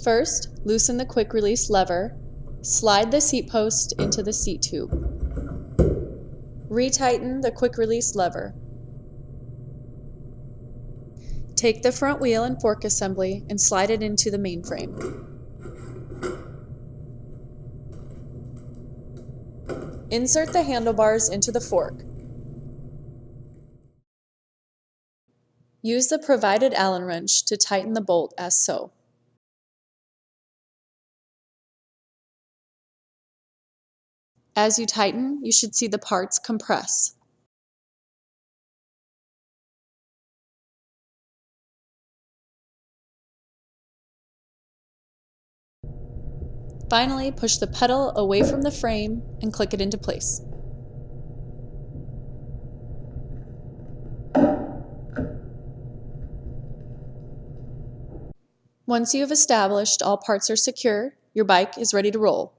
First, loosen the quick release lever. Slide the seat post into the seat tube. Retighten the quick release lever. Take the front wheel and fork assembly and slide it into the mainframe. Insert the handlebars into the fork. Use the provided Allen wrench to tighten the bolt as so. As you tighten, you should see the parts compress. Finally, push the pedal away from the frame and click it into place. Once you have established all parts are secure, your bike is ready to roll.